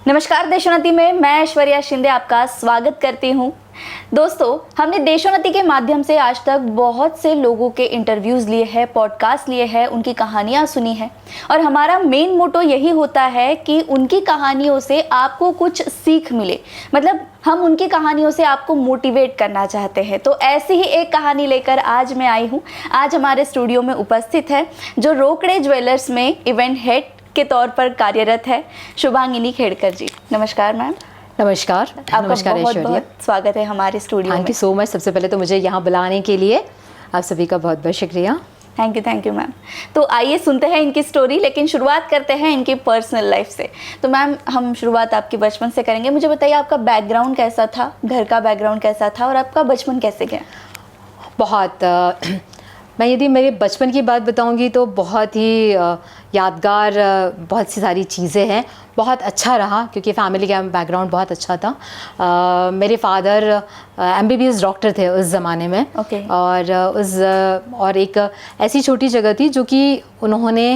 नमस्कार, देशोन्नति में मैं ऐश्वर्या शिंदे आपका स्वागत करती हूँ। दोस्तों, हमने देशोन्नति के माध्यम से आज तक बहुत से लोगों के इंटरव्यूज़ लिए हैं, पॉडकास्ट लिए हैं, उनकी कहानियाँ सुनी हैं और हमारा मेन मोटो यही होता है कि उनकी कहानियों से आपको कुछ सीख मिले। मतलब हम उनकी कहानियों से आपको मोटिवेट करना चाहते हैं। तो ऐसी ही एक कहानी लेकर आज मैं आई हूँ। आज हमारे स्टूडियो में उपस्थित है जो रोकड़े ज्वेलर्स में इवेंट हेड के तौर पर कार्यरत है, शुभांगिनी खेड़कर जी। नमस्कार मैम। नमस्कार। आपका नमस्कार बहुत ऐश्वर्या, बहुत स्वागत है हमारे स्टूडियो में। Thank you so much. सबसे पहले तो मुझे यहाँ बुलाने के लिए आप सभी का बहुत बहुत शुक्रिया। Thank you ma'am. तो आइए सुनते हैं इनकी स्टोरी, लेकिन शुरुआत करते हैं इनकी पर्सनल लाइफ से। तो मैम, हम शुरुआत आपके बचपन से करेंगे। मुझे बताइए आपका बैकग्राउंड कैसा था, घर का बैकग्राउंड कैसा था और आपका बचपन कैसे गया? मैं यदि मेरे बचपन की बात बताऊंगी तो बहुत ही यादगार बहुत सी सारी चीज़ें हैं। बहुत अच्छा रहा क्योंकि फैमिली का बैकग्राउंड बहुत अच्छा था। मेरे फादर MBBS डॉक्टर थे उस ज़माने में। और एक ऐसी छोटी जगह थी जो कि उन्होंने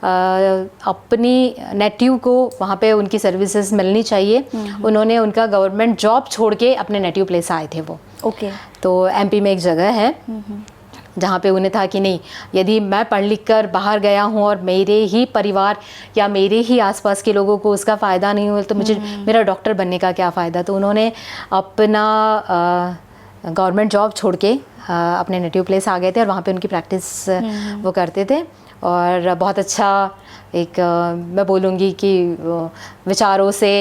अपनी नेटिव को वहाँ पे उनकी सर्विसेज मिलनी चाहिए। उन्होंने उनका गवर्नमेंट जॉब छोड़ के अपने नेटिव प्लेस आए थे वो। तो MP में एक जगह है जहाँ पे उन्हें था कि नहीं, यदि मैं पढ़ लिख कर बाहर गया हूँ और मेरे ही परिवार या मेरे ही आसपास के लोगों को उसका फ़ायदा नहीं हुआ तो मुझे मेरा डॉक्टर बनने का क्या फ़ायदा। तो उन्होंने अपना गवर्नमेंट जॉब छोड़ के अपने नेटिव प्लेस आ गए थे और वहाँ पे उनकी प्रैक्टिस वो करते थे। और बहुत अच्छा एक मैं बोलूँगी कि विचारों से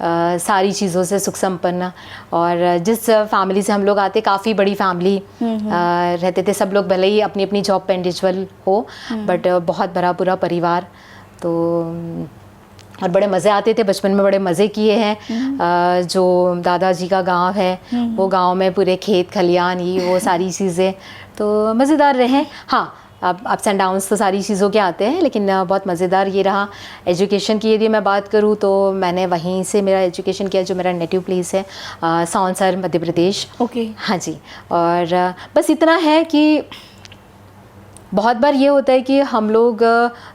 सारी चीज़ों से सुख संपन्न। और जिस फैमिली से हम लोग आते, काफ़ी बड़ी फैमिली रहते थे सब लोग, भले ही अपनी अपनी जॉब पे इंडिविजुअल हो बट बहुत बड़ा पूरा परिवार। तो और बड़े मज़े आते थे, बचपन में बड़े मज़े किए हैं। जो दादाजी का गांव है वो गांव में पूरे खेत खलियान ये वो सारी चीज़ें तो मज़ेदार रहे। हाँ, अब अप्स एंड डाउन्स तो सारी चीज़ों के आते हैं, लेकिन बहुत मज़ेदार ये रहा। एजुकेशन की यदि मैं बात करूँ तो मैंने वहीं से मेरा एजुकेशन किया जो मेरा नेटिव प्लेस है, सौंसर मध्य प्रदेश। हाँ जी। और बस इतना है कि बहुत बार ये होता है कि हम लोग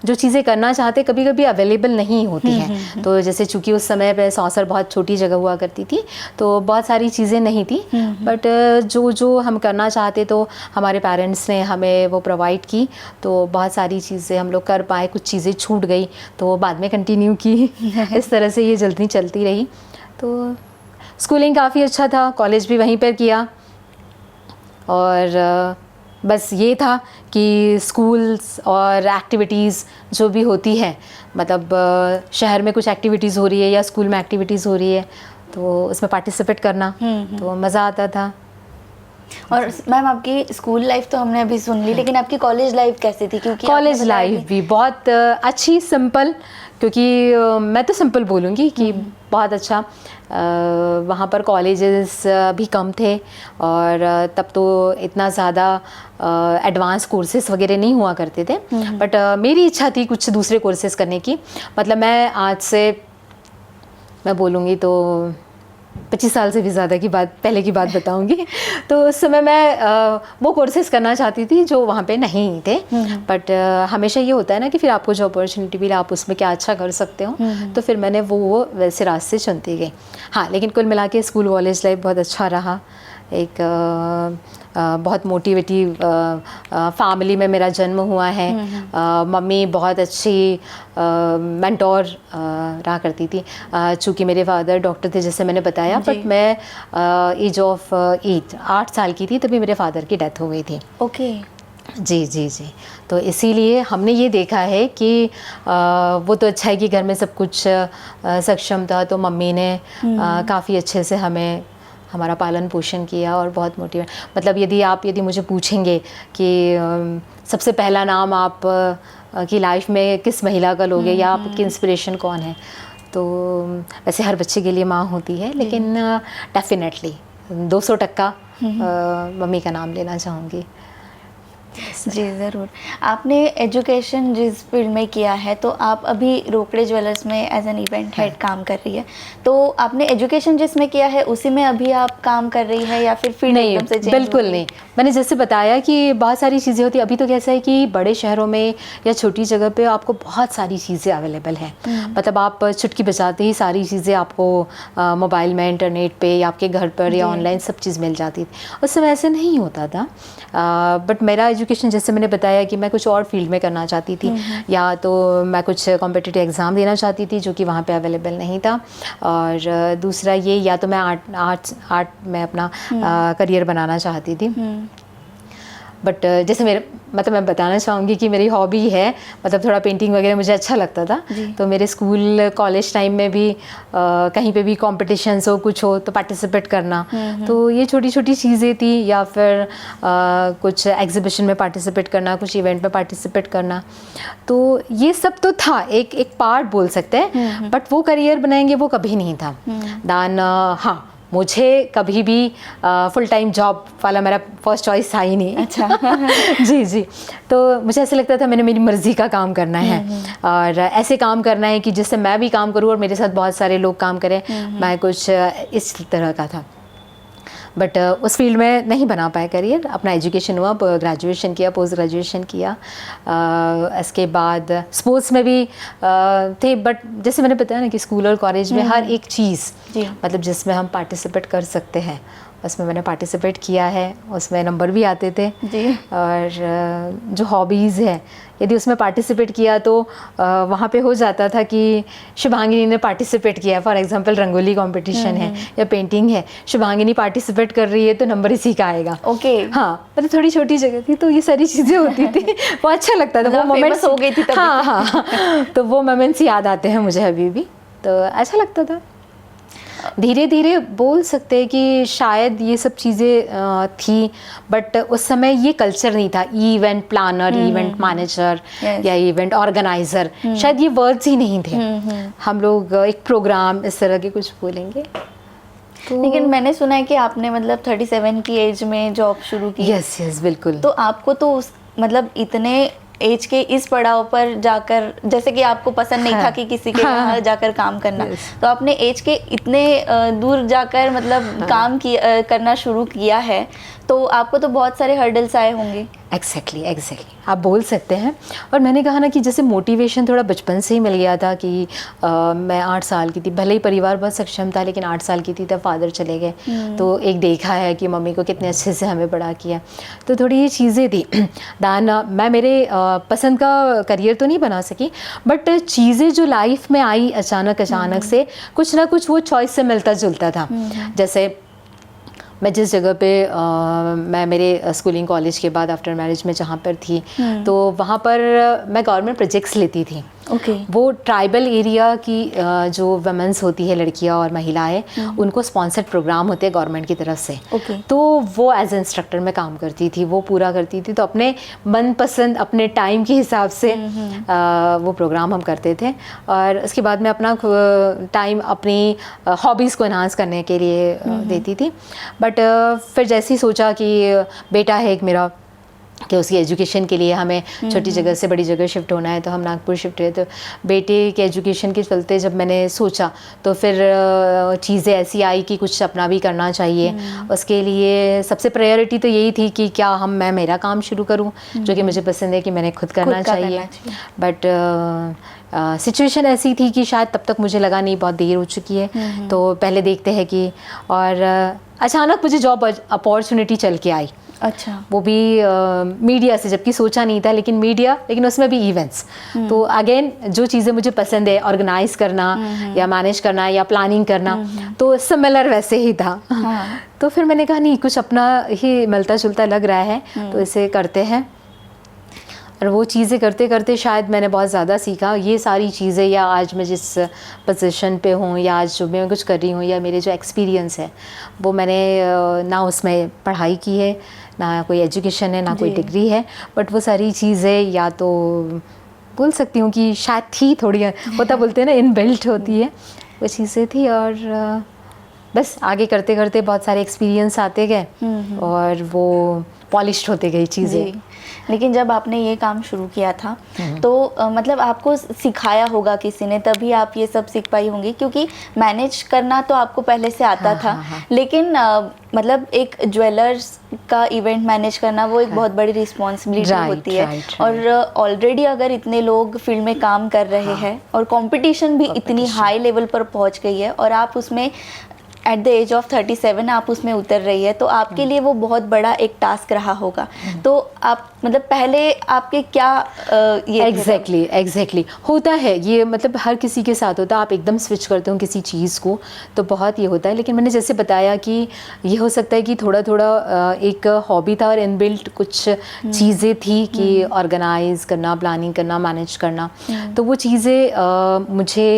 जो चीज़ें करना चाहते कभी कभी अवेलेबल नहीं होती हैं। तो जैसे चूँकि उस समय पे सौंसर बहुत छोटी जगह हुआ करती थी तो बहुत सारी चीज़ें नहीं थी, बट जो हम करना चाहते तो हमारे पेरेंट्स ने हमें वो प्रोवाइड की। तो बहुत सारी चीज़ें हम लोग कर पाए, कुछ चीज़ें छूट गई तो बाद में कंटिन्यू की। इस तरह से ये जल्दी चलती रही। तो स्कूलिंग काफ़ी अच्छा था, कॉलेज भी वहीं पर किया। और बस ये था कि स्कूल्स और एक्टिविटीज़ जो भी होती है, मतलब शहर में कुछ एक्टिविटीज़ हो रही है या स्कूल में एक्टिविटीज़ हो रही है तो उसमें पार्टिसिपेट करना तो मज़ा आता था। और मैम, आपकी स्कूल लाइफ तो हमने अभी सुन ली, लेकिन आपकी कॉलेज लाइफ कैसी थी? क्योंकि कॉलेज लाइफ भी बहुत अच्छी, सिंपल। क्योंकि मैं तो सिंपल बोलूँगी कि बहुत अच्छा। वहाँ पर कॉलेजेस भी कम थे और तब तो इतना ज़्यादा एडवांस कोर्सेज़ वगैरह नहीं हुआ करते थे। बट मेरी इच्छा थी कुछ दूसरे कोर्सेज़ करने की। मतलब मैं आज से मैं बोलूँगी तो 25 साल से भी ज़्यादा की बात, पहले की बात बताऊंगी। तो उस समय मैं वो कोर्सेज़ करना चाहती थी जो वहाँ पे नहीं थे। बट हमेशा ये होता है ना कि फिर आपको जो अपॉर्चुनिटी मिले आप उसमें क्या अच्छा कर सकते हो। तो फिर मैंने वो वैसे रास्ते चुनती गई। हाँ, लेकिन कुल मिला के स्कूल कॉलेज लाइफ बहुत अच्छा रहा। एक बहुत मोटिवेटिव फैमिली में मेरा जन्म हुआ है। मम्मी बहुत अच्छी मेंटोर रहा करती थी। चूँकि मेरे फादर डॉक्टर थे जैसे मैंने बताया, बट मैं एज ऑफ 8 साल की थी तभी मेरे फादर की डेथ हो गई थी। जी। तो इसीलिए हमने ये देखा है कि वो तो अच्छा है कि घर में सब कुछ सक्षम था, तो मम्मी ने काफ़ी अच्छे से हमें हमारा पालन पोषण किया और बहुत मोटिवेट। मतलब यदि मुझे पूछेंगे कि सबसे पहला नाम आप की लाइफ में किस महिला का लोगे या आपकी इंस्पिरेशन कौन है, तो वैसे हर बच्चे के लिए माँ होती है, लेकिन डेफिनेटली 200% मम्मी का नाम लेना चाहूँगी। जी ज़रूर। आपने एजुकेशन जिस फील्ड में किया है, तो आप अभी रोकड़े ज्वेलर्स में एज एन इवेंट हेड काम कर रही है, तो आपने एजुकेशन जिसमें किया है उसी में अभी आप काम कर रही है या फिर फील्ड नहीं, एकदम से चेंज बिल्कुल हो गई? नहीं। मैंने जैसे बताया कि बहुत सारी चीज़ें होती हैं। अभी तो कैसा है कि बड़े शहरों में या छोटी जगह पे आपको बहुत सारी चीज़ें अवेलेबल हैं। मतलब आप चुटकी बजाते ही सारी चीज़ें आपको मोबाइल में, इंटरनेट पे या आपके घर पर या ऑनलाइन सब चीज़ मिल जाती थी। उस समय ऐसे नहीं होता था। बट मेरा एजुकेशन जैसे मैंने बताया कि मैं कुछ और फील्ड में करना चाहती थी, या तो मैं कुछ कॉम्पिटिटिव एग्ज़ाम देना चाहती थी जो कि वहाँ पे अवेलेबल नहीं था, और दूसरा ये या तो मैं आर्ट में अपना करियर बनाना चाहती थी। बट जैसे मेरे मतलब मैं बताना चाहूँगी कि मेरी हॉबी है, मतलब थोड़ा पेंटिंग वगैरह मुझे अच्छा लगता था। तो मेरे स्कूल कॉलेज टाइम में भी कहीं पे भी कॉम्पिटिशन्स हो कुछ हो तो पार्टिसिपेट करना, तो ये छोटी छोटी चीज़ें थी, या फिर कुछ एग्जीबिशन में पार्टिसिपेट करना, कुछ इवेंट में पार्टिसिपेट करना, तो ये सब तो था, एक पार्ट बोल सकते हैं। बट वो करियर बनाएंगे वो कभी नहीं था। दान हाँ, मुझे कभी भी फुल टाइम जॉब वाला मेरा फर्स्ट चॉइस था ही नहीं। अच्छा। जी जी, तो मुझे ऐसे लगता था मैंने मेरी मर्ज़ी का काम करना है, और ऐसे काम करना है कि जिससे मैं भी काम करूँ और मेरे साथ बहुत सारे लोग काम करें। मैं कुछ इस तरह का था। बट उस फील्ड में नहीं बना पाया करियर। अपना एजुकेशन हुआ, ग्रेजुएशन किया, पोस्ट ग्रेजुएशन किया। इसके बाद स्पोर्ट्स में भी थे, बट जैसे मैंने बताया ना कि स्कूल और कॉलेज में हर एक चीज़ मतलब जिसमें हम पार्टिसिपेट कर सकते हैं उसमें मैंने पार्टिसिपेट किया है, उसमें नंबर भी आते थे जी। और जो हॉबीज़ है यदि उसमें पार्टिसिपेट किया तो वहाँ पे हो जाता था कि शुभांगिनी ने पार्टिसिपेट किया, फॉर एग्जांपल रंगोली कंपटीशन है या पेंटिंग है, शुभांगिनी पार्टिसिपेट कर रही है तो नंबर इसी का आएगा। ओके। हाँ, मतलब थोड़ी छोटी जगह थी तो ये सारी चीज़ें होती थी। वो अच्छा लगता था, वो मोमेंट्स हो गई थी तभी। हाँ, तो वो मोमेंट्स याद आते हैं मुझे अभी भी, तो अच्छा लगता था। धीरे धीरे बोल सकते हैं कि शायद ये सब चीज़ें थी, बट उस समय ये कल्चर नहीं था, इवेंट प्लानर, इवेंट मैनेजर या इवेंट ऑर्गेनाइज़र, शायद ये वर्ड्स ही नहीं थे। हम लोग एक प्रोग्राम इस तरह के कुछ बोलेंगे। तो लेकिन मैंने सुना है कि आपने मतलब 37 की एज में जॉब शुरू की। यस बिल्कुल। तो आपको तो उस मतलब इतने एज के इस पड़ाव पर जाकर, जैसे कि आपको पसंद नहीं था कि किसी के यहाँ जाकर काम करना, तो आपने एज के इतने दूर जाकर मतलब काम करना शुरू किया है, तो आपको तो बहुत सारे हर्डल्स आए होंगे। एग्जैक्टली आप बोल सकते हैं। और मैंने कहा ना कि जैसे मोटिवेशन थोड़ा बचपन से ही मिल गया था कि मैं 8 साल की थी, भले ही परिवार बहुत सक्षम था, लेकिन 8 साल की थी तब फादर चले गए। तो एक देखा है कि मम्मी को कितने अच्छे से हमें बड़ा किया, तो थोड़ी ये चीज़ें थी। मैं मेरे पसंद का करियर तो नहीं बना सकी, बट चीज़ें जो लाइफ में आई अचानक से कुछ ना कुछ वो चॉइस से मिलता जुलता था। जैसे मैं जिस जगह पे मैं मेरे स्कूलिंग कॉलेज के बाद आफ्टर मैरिज में जहाँ पर थी, तो वहाँ पर मैं गवर्नमेंट प्रोजेक्ट्स लेती थी। वो ट्राइबल एरिया की जो वुमेन्स होती है, लड़कियाँ और महिलाएं, उनको स्पॉन्सर्ड प्रोग्राम होते हैं गवर्नमेंट की तरफ से। तो वो एज इंस्ट्रक्टर में काम करती थी, वो पूरा करती थी। तो अपने मनपसंद अपने टाइम के हिसाब से वो प्रोग्राम हम करते थे, और उसके बाद मैं अपना टाइम अपनी हॉबीज़ को एनहांस करने के लिए देती थी। बट फिर जैसे ही सोचा कि बेटा है एक मेरा, कि उसकी एजुकेशन के लिए हमें छोटी जगह से बड़ी जगह शिफ्ट होना है, तो हम नागपुर शिफ्ट हुए। तो बेटे के एजुकेशन के चलते जब मैंने सोचा तो फिर चीज़ें ऐसी आई कि कुछ अपना भी करना चाहिए। उसके लिए सबसे प्रायोरिटी तो यही थी कि क्या मैं मेरा काम शुरू करूं, जो कि मुझे पसंद है कि मैंने खुद करना चाहिए। बट सिचुएशन ऐसी थी कि शायद तब तक मुझे लगा नहीं, बहुत देर हो चुकी है, तो पहले देखते हैं कि, और अचानक मुझे जॉब अपॉर्चुनिटी चल के आई। अच्छा। वो भी मीडिया से, जबकि सोचा नहीं था, लेकिन उसमें भी इवेंट्स। तो अगेन जो चीज़ें मुझे पसंद है, ऑर्गेनाइज करना या मैनेज करना या प्लानिंग करना, तो सिमिलर वैसे ही था। तो फिर मैंने कहा नहीं, कुछ अपना ही मिलता जुलता लग रहा है, तो इसे करते हैं। और वो चीज़ें करते करते शायद मैंने बहुत ज़्यादा सीखा। ये सारी चीज़ें, या आज मैं जिस पोजीशन पे हूँ, या आज जो मैं कुछ कर रही हूँ, या मेरे जो एक्सपीरियंस है, वो मैंने ना उसमें पढ़ाई की है, ना कोई एजुकेशन है, ना कोई डिग्री है, बट वो सारी चीज़ें या तो बोल सकती हूँ कि शायद थी थोड़ी, होता बोलते हैं ना, इनबिल्ट होती है, वो चीज़ें थी। और बस आगे करते करते बहुत सारे एक्सपीरियंस आते गए और वो पॉलिश्ड होते गई चीज़ें। जी। लेकिन जब आपने ये काम शुरू किया था तो मतलब आपको सिखाया होगा किसी ने, तभी आप ये सब सीख पाई होंगी, क्योंकि मैनेज करना तो आपको पहले से आता था। लेकिन मतलब एक ज्वेलर्स का इवेंट मैनेज करना वो एक बहुत बड़ी रिस्पॉन्सिबिलिटी होती है। और ऑलरेडी अगर इतने लोग फील्ड में काम कर रहे हैं और कंपटीशन भी इतनी हाई लेवल पर पहुंच गई है और आप उसमें एट द एज ऑफ 37 आप उसमें उतर रही है, तो आपके लिए वो बहुत बड़ा एक टास्क रहा होगा। तो आप मतलब पहले आपके क्या ये एग्जैक्टली होता है ये, मतलब हर किसी के साथ होता है। आप एकदम स्विच करते हो किसी चीज़ को तो बहुत ये होता है। लेकिन मैंने जैसे बताया कि ये हो सकता है कि थोड़ा थोड़ा एक हॉबी था और इनबिल्ट कुछ चीज़ें थी कि ऑर्गेनाइज करना, प्लानिंग करना, मैनेज करना। तो वो चीज़ें मुझे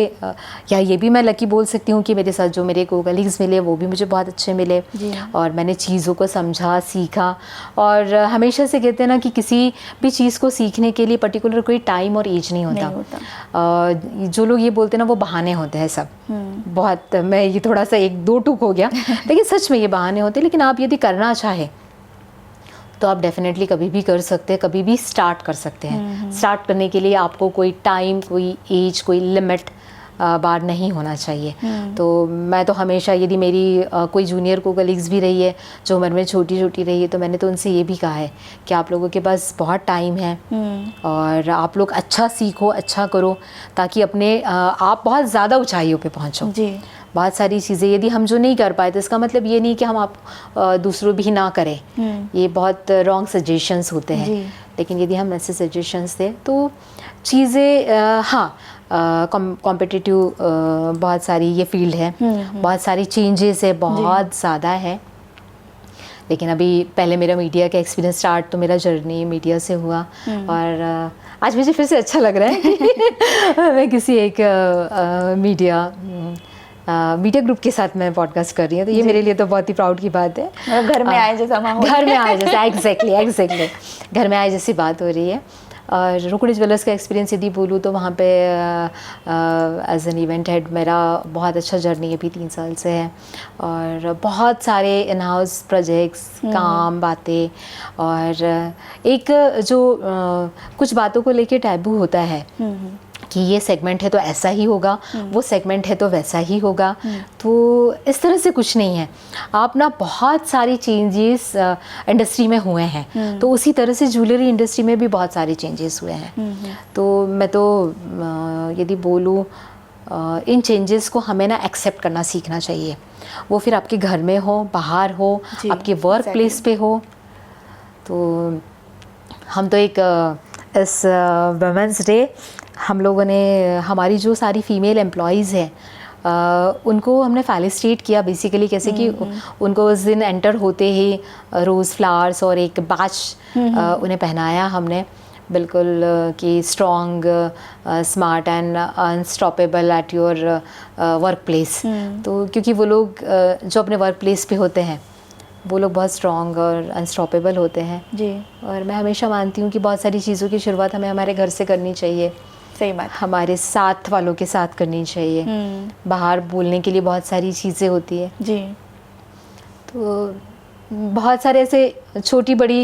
या ये भी मैं लकी बोल सकती हूँ कि मेरे साथ जो मेरे को कलीग्स मिले वो भी मुझे बहुत अच्छे मिले और मैंने चीज़ों को समझा, सीखा। और हमेशा से कहते हैं ना कि किसी भी चीज़ को सीखने के लिए पर्टिकुलर कोई टाइम और एज नहीं होता। जो लोग ये बोलते हैं ना वो बहाने होते हैं सब। बहुत मैं ये थोड़ा सा एक दो टूक हो गया लेकिन सच में ये बहाने होते हैं। लेकिन आप यदि करना चाहे तो आप डेफिनेटली कभी भी कर सकते हैं, कभी भी स्टार्ट कर सकते हैं। स्टार्ट करने के लिए आपको कोई टाइम, कोई एज, कोई लिमिट बार नहीं होना चाहिए। तो मैं तो हमेशा, यदि मेरी कोई जूनियर को कलीग्स भी रही है जो उम्र में छोटी छोटी रही है, तो मैंने तो उनसे ये भी कहा है कि आप लोगों के पास बहुत टाइम है और आप लोग अच्छा सीखो, अच्छा करो, ताकि अपने आप बहुत ज़्यादा ऊंचाइयों पे पहुंचो। जी। बहुत सारी चीज़ें यदि हम जो नहीं कर पाए तो इसका मतलब ये नहीं कि हम आप दूसरों भी ना करें। ये बहुत रॉन्ग सजेशंस होते हैं। लेकिन यदि हम ऐसे सजेशंस दें तो चीज़ें कॉम्पिटिटिव बहुत सारी ये फील्ड है, बहुत सारी चेंजेस है, बहुत ज़्यादा है। लेकिन अभी पहले मेरा मीडिया का एक्सपीरियंस स्टार्ट तो मेरा जर्नी मीडिया से हुआ और आज मुझे फिर से अच्छा लग रहा है कि मैं किसी एक मीडिया ग्रुप के साथ मैं पॉडकास्ट कर रही हूँ। तो ये मेरे लिए तो बहुत ही प्राउड की बात है। घर में आए जैसा माहौल, घर में आए जैसा, एग्जैक्टली घर में आए जैसी बात हो रही है। और रोकड़ी ज्वेलर्स का एक्सपीरियंस यदि बोलूँ तो वहाँ पे एज एन इवेंट हेड मेरा बहुत अच्छा जर्नी अभी 3 साल से है और बहुत सारे इन हाउस प्रोजेक्ट्स, काम, बातें। और एक जो कुछ बातों को लेके टैबू होता है कि ये सेगमेंट है तो ऐसा ही होगा, वो सेगमेंट है तो वैसा ही होगा, तो इस तरह से कुछ नहीं है। आप ना बहुत सारी चेंजेस इंडस्ट्री में हुए हैं, तो उसी तरह से ज्वेलरी इंडस्ट्री में भी बहुत सारे चेंजेस हुए हैं। तो मैं तो यदि बोलूँ इन चेंजेस को हमें ना एक्सेप्ट करना सीखना चाहिए। वो फिर आपके घर में हो, बाहर हो, आपके वर्क प्लेस पे हो। तो हम तो एक इस वुमेंस डे हम लोगों ने हमारी जो सारी फीमेल एम्प्लॉयज़ हैं उनको हमने फेलिसिटेट किया बेसिकली, कैसे कि उनको उस दिन एंटर होते ही रोज़ फ्लावर्स और एक बैच उन्हें पहनाया हमने, बिल्कुल कि strong, smart and unstoppable at your work place. तो क्योंकि वो लोग जो अपने वर्क प्लेस पे होते हैं वो लोग बहुत स्ट्रॉन्ग और अनस्टॉपेबल होते हैं जी। और मैं हमेशा मानती हूँ कि बहुत सारी चीज़ों की शुरुआत हमें हमारे घर से करनी चाहिए। सही बात। हमारे साथ वालों के साथ करनी चाहिए। बाहर बोलने के लिए बहुत सारी चीज़ें होती है जी। तो बहुत सारे ऐसे छोटी बड़ी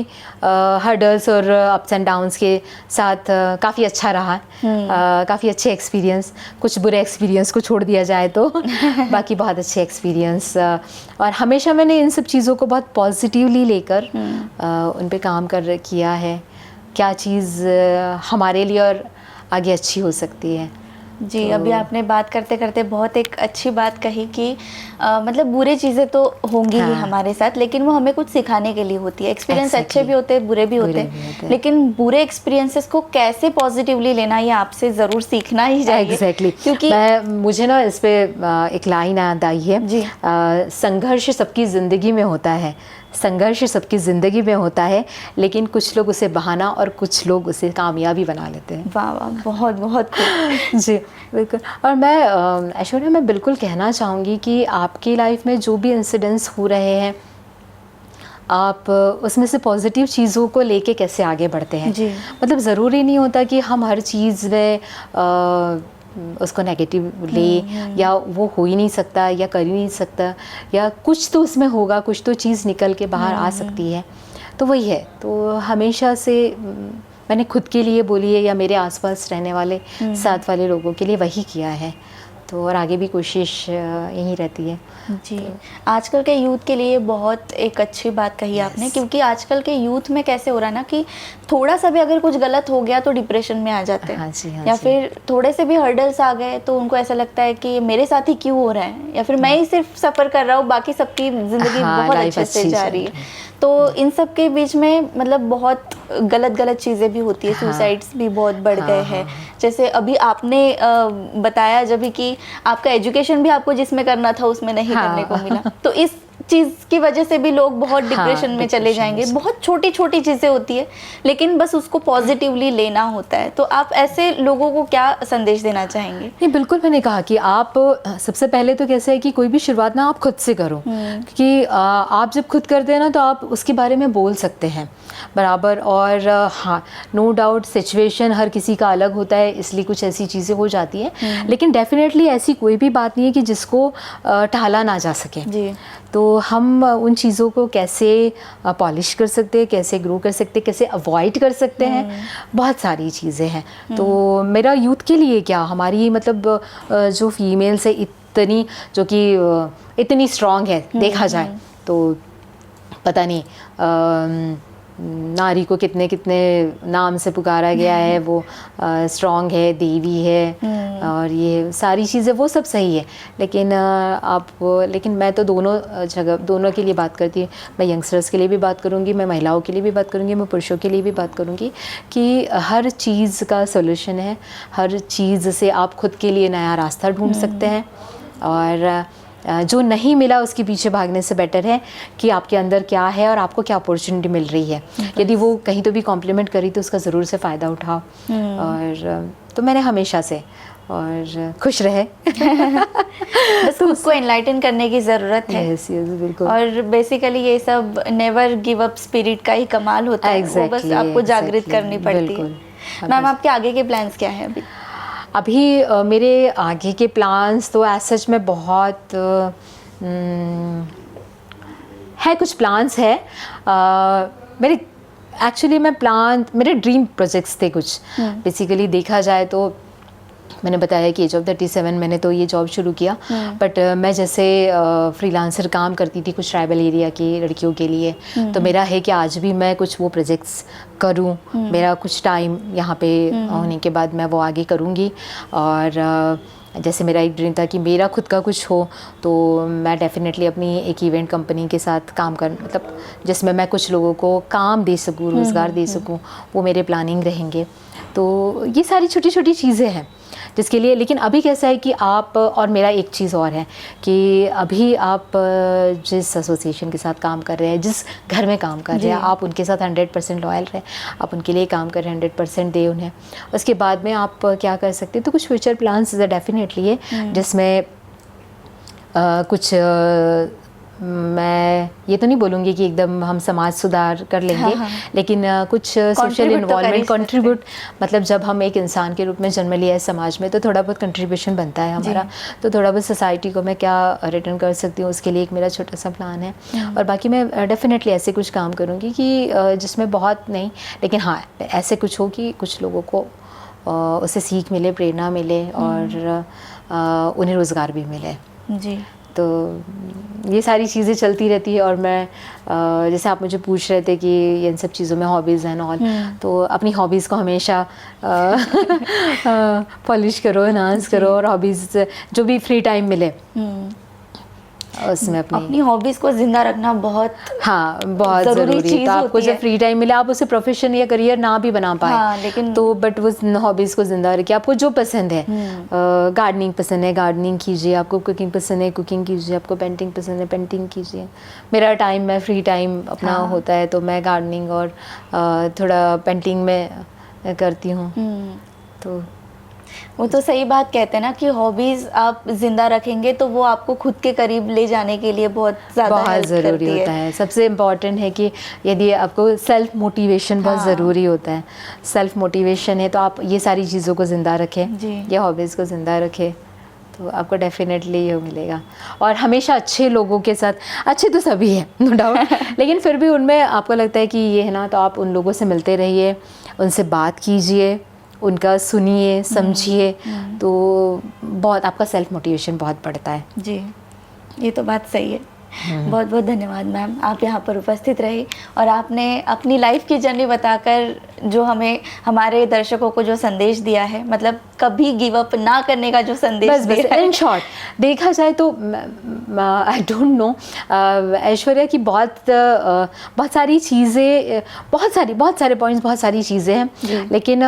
हर्डल्स और अप्स एंड डाउन्स के साथ काफ़ी अच्छा रहा, काफ़ी अच्छे एक्सपीरियंस। कुछ बुरे एक्सपीरियंस को छोड़ दिया जाए तो बाकी बहुत अच्छे एक्सपीरियंस। और हमेशा मैंने इन सब चीज़ों को बहुत पॉजिटिवली लेकर उन पे काम किया है, क्या चीज़ हमारे लिए और आगे अच्छी हो सकती है। जी तो अभी आपने बात करते करते बहुत एक अच्छी बात कही कि मतलब बुरे चीज़ें तो होंगी ही हमारे साथ, लेकिन वो हमें कुछ सिखाने के लिए होती है। एक्सपीरियंस अच्छे भी होते हैं, बुरे भी होते हैं, लेकिन बुरे एक्सपीरियंसेस को कैसे पॉजिटिवली लेना ये आपसे ज़रूर सीखना ही चाहिए। क्योंकि मुझे ना इस पे एक लाइन याद आई है, संघर्ष सबकी ज़िंदगी में होता है, संघर्ष सबकी ज़िंदगी में होता है, लेकिन कुछ लोग उसे बहाना और कुछ लोग उसे कामयाबी बना लेते हैं। वाह वाह, बहुत बहुत खूब। जी बिल्कुल। और मैं ऐश्वर्या, मैं बिल्कुल कहना चाहूँगी कि आपकी लाइफ में जो भी इंसिडेंट्स हो रहे हैं, आप उसमें से पॉजिटिव चीज़ों को लेके कैसे आगे बढ़ते हैं। जी। मतलब ज़रूरी नहीं होता कि हम हर चीज़ में उसको नेगेटिव ले या वो हो ही नहीं सकता या कर ही नहीं सकता या कुछ तो उसमें होगा, कुछ तो चीज़ निकल के बाहर आ सकती है, तो वही है। तो हमेशा से मैंने खुद के लिए बोली है या मेरे आसपास रहने वाले साथ वाले लोगों के लिए वही किया है, तो और आगे भी कोशिश यही रहती है। जी, आजकल के यूथ के लिए बहुत एक अच्छी बात कही आपने, क्योंकि आजकल के यूथ में कैसे हो रहा है ना कि थोड़ा सा भी अगर कुछ गलत हो गया तो डिप्रेशन में आ जाते हैं। हाँ जी, हाँ या जी। फिर थोड़े से भी हर्डल्स आ गए तो उनको ऐसा लगता है कि मेरे साथ ही क्यों हो रहा है, या फिर मैं ही सिर्फ सफ़र कर रहा हूँ, बाकी सबकी ज़िंदगी हाँ, बहुत लाइफ अच्छे से अच्छी जा चल रही है। रही है। तो इन सब के बीच में मतलब बहुत गलत चीज़ें भी होती है, हाँ। सुसाइड्स भी बहुत बढ़ हाँ, गए हाँ, हैं। जैसे अभी आपने बताया जब भी कि आपका एजुकेशन भी आपको जिसमें करना था उसमें नहीं हाँ। करने को मिला, तो इस चीज़ की वजह से भी लोग बहुत हाँ, डिप्रेशन में चले डिप्रेशन जाएंगे। में। बहुत छोटी छोटी चीज़ें होती है, लेकिन बस उसको पॉजिटिवली लेना होता है। तो आप ऐसे लोगों को क्या संदेश देना चाहेंगे? नहीं, बिल्कुल मैंने कहा कि आप सबसे पहले तो कैसे है कि कोई भी शुरुआत ना आप खुद से करो, क्योंकि आप जब खुद करते हैं ना तो आप उसके बारे में बोल सकते हैं बराबर। और हाँ, नो डाउट सिचुएशन हर किसी का अलग होता है, इसलिए कुछ ऐसी चीज़ें हो जाती हैं, लेकिन डेफिनेटली ऐसी कोई भी बात नहीं है कि जिसको टाला ना जा सके। जी। तो हम उन चीज़ों को कैसे पॉलिश कर सकते हैं, कैसे ग्रो कर सकते हैं, कैसे अवॉइड कर सकते हैं, बहुत सारी चीज़ें हैं। तो मेरा यूथ के लिए क्या, हमारी मतलब जो फीमेल्स है इतनी, जो कि इतनी स्ट्रॉन्ग है देखा जाए तो, पता नहीं नारी को कितने कितने नाम से पुकारा गया है, वो स्ट्रॉन्ग है, देवी है, और ये सारी चीज़ें वो सब सही है, लेकिन लेकिन मैं तो दोनों के लिए बात करती हूँ। मैं यंगस्टर्स के लिए भी बात करूँगी, मैं महिलाओं के लिए भी बात करूँगी, मैं पुरुषों के लिए भी बात करूँगी कि हर चीज़ का सॉल्यूशन है, हर चीज़ से आप खुद के लिए नया रास्ता ढूंढ सकते हैं, और जो नहीं मिला उसके पीछे भागने से बेटर है कि आपके अंदर क्या है और आपको क्या अपॉर्चुनिटी मिल रही है। यदि वो कहीं तो भी कॉम्प्लीमेंट करी तो उसका ज़रूर से फ़ायदा उठाओ। और तो मैंने हमेशा से, और खुश रहे बस खुद को एनलाइटन करने की ज़रूरत है। यस यस, बिल्कुल। और बेसिकली ये सब नेवर गिव अप स्पिरिट का ही कमाल होता है। वो बस आपको जागृत करनी पड़ती है। मैम, आपके आगे के प्लान्स क्या हैं अभी? अभी मेरे आगे के प्लान्स तो एज सच में बहुत है, कुछ प्लान्स है मेरे। एक्चुअली मेरे ड्रीम प्रोजेक्ट्स थे कुछ, बेसिकली देखा जाए तो। मैंने बताया कि एज ऑफ 37 मैंने तो ये जॉब शुरू किया, बट मैं जैसे फ्रीलांसर काम करती थी कुछ ट्राइबल एरिया की लड़कियों के लिए, तो मेरा है कि आज भी मैं कुछ वो प्रोजेक्ट्स करूं। मेरा कुछ टाइम यहाँ पे होने के बाद मैं वो आगे करूँगी। और जैसे मेरा एक ड्रीम था कि मेरा खुद का कुछ हो, तो मैं डेफिनेटली अपनी एक इवेंट कंपनी के साथ काम मतलब जिसमें मैं कुछ लोगों को काम दे सकूँ, रोज़गार दे सकूँ, वो मेरे प्लानिंग रहेंगे। तो ये सारी छोटी छोटी चीज़ें हैं जिसके लिए। लेकिन अभी कैसा है कि आप, और मेरा एक चीज़ और है कि अभी आप जिस एसोसिएशन के साथ काम कर रहे हैं, जिस घर में काम कर रहे हैं, आप उनके साथ 100% लॉयल रहें, आप उनके लिए काम कर रहे हैं, 100% दें उन्हें। उसके बाद में आप क्या कर सकते हैं, तो कुछ फ्यूचर प्लान्स डेफिनेटली है, जिसमें कुछ मैं ये तो नहीं बोलूँगी कि एकदम हम समाज सुधार कर लेंगे, लेकिन कुछ सोशल इन्वॉल्वमेंट, कंट्रीब्यूट, मतलब जब हम एक इंसान के रूप में जन्म लिया है समाज में, तो थोड़ा बहुत कंट्रीब्यूशन बनता है हमारा। तो थोड़ा बहुत सोसाइटी को मैं क्या रिटर्न कर सकती हूँ, उसके लिए एक मेरा छोटा सा प्लान है। और बाकी मैं डेफिनेटली ऐसे कुछ काम करूँगी कि जिसमें बहुत नहीं, लेकिन हाँ ऐसे कुछ हो कि कुछ लोगों को उससे सीख मिले, प्रेरणा मिले, और उन्हें रोज़गार भी मिले। जी। तो ये सारी चीज़ें चलती रहती है। और मैं जैसे आप मुझे पूछ रहे थे कि इन सब चीज़ों में हॉबीज़ हैं ऑल, तो अपनी हॉबीज़ को हमेशा पॉलिश करो, एनहांस करो, और हॉबीज़ जो भी फ्री टाइम मिले उसमें अपनी हॉबीज़ को जिंदा रखना बहुत बहुत ज़रूरी है। तो आपको जब फ्री टाइम मिले, आप उसे प्रोफेशन या करियर ना भी बना पाए, लेकिन तो बट वो हॉबीज़ को जिंदा रखिए। आपको जो पसंद है, गार्डनिंग पसंद है, गार्डनिंग कीजिए, आपको कुकिंग पसंद है, कुकिंग कीजिए, आपको पेंटिंग पसंद है, पेंटिंग कीजिए। मेरा टाइम, मैं फ्री टाइम अपना होता है तो मैं गार्डनिंग और थोड़ा पेंटिंग में करती हूँ। तो वो तो सही बात कहते हैं ना कि हॉबीज़ आप जिंदा रखेंगे तो वो आपको खुद के करीब ले जाने के लिए बहुत ज़्यादा बहुत हेल्प ज़रूरी करती होता है। सबसे इम्पॉर्टेंट है कि यदि आपको सेल्फ मोटिवेशन बहुत हाँ। ज़रूरी होता है। सेल्फ मोटिवेशन है तो आप ये सारी चीज़ों को ज़िंदा रखें, जी। ये हॉबीज़ को ज़िंदा रखें, तो आपको डेफिनेटली ये मिलेगा। और हमेशा अच्छे लोगों के साथ, अच्छे तो सभी हैं नो डाउट, लेकिन फिर भी उनमें आपको लगता है कि ये है ना, तो आप उन लोगों से मिलते रहिए, उनसे बात कीजिए, उनका सुनिए, समझिए, तो बहुत आपका सेल्फ मोटिवेशन बहुत बढ़ता है। जी, ये तो बात सही है। बहुत बहुत धन्यवाद मैम, आप यहाँ पर उपस्थित रही और आपने अपनी लाइफ की जर्नी बताकर जो हमें, हमारे दर्शकों को जो संदेश दिया है, मतलब कभी गिव अप ना करने का जो संदेश बस दिया है। इन शॉर्ट देखा जाए तो आई डोंट नो, ऐश्वर्या की बहुत सारी चीज़ें, बहुत सारे पॉइंट्स, बहुत सारी चीज़ें हैं, लेकिन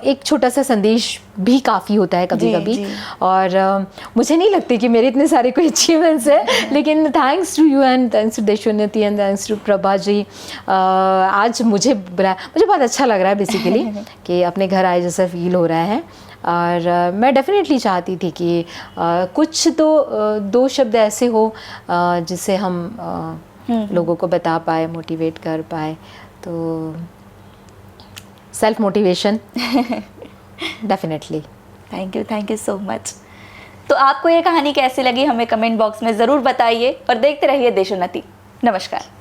एक छोटा सा संदेश भी काफ़ी होता है कभी कभी। जी। और मुझे नहीं लगती कि मेरे इतने सारे कोई अचीवमेंट्स हैं, लेकिन thanks to you and thanks to Deshonnati and thanks to Prabha ji, आज मुझे बहुत अच्छा लग रहा है बेसिकली कि अपने घर आए जैसा फील हो रहा है। और मैं डेफिनेटली चाहती थी कि कुछ तो दो शब्द ऐसे हो जिससे हम लोगों को बता पाए, मोटिवेट कर पाए। तो self motivation definitely. Thank you so much. तो आपको ये कहानी कैसी लगी हमें कमेंट बॉक्स में ज़रूर बताइए और देखते रहिए देशोन्नति। नमस्कार।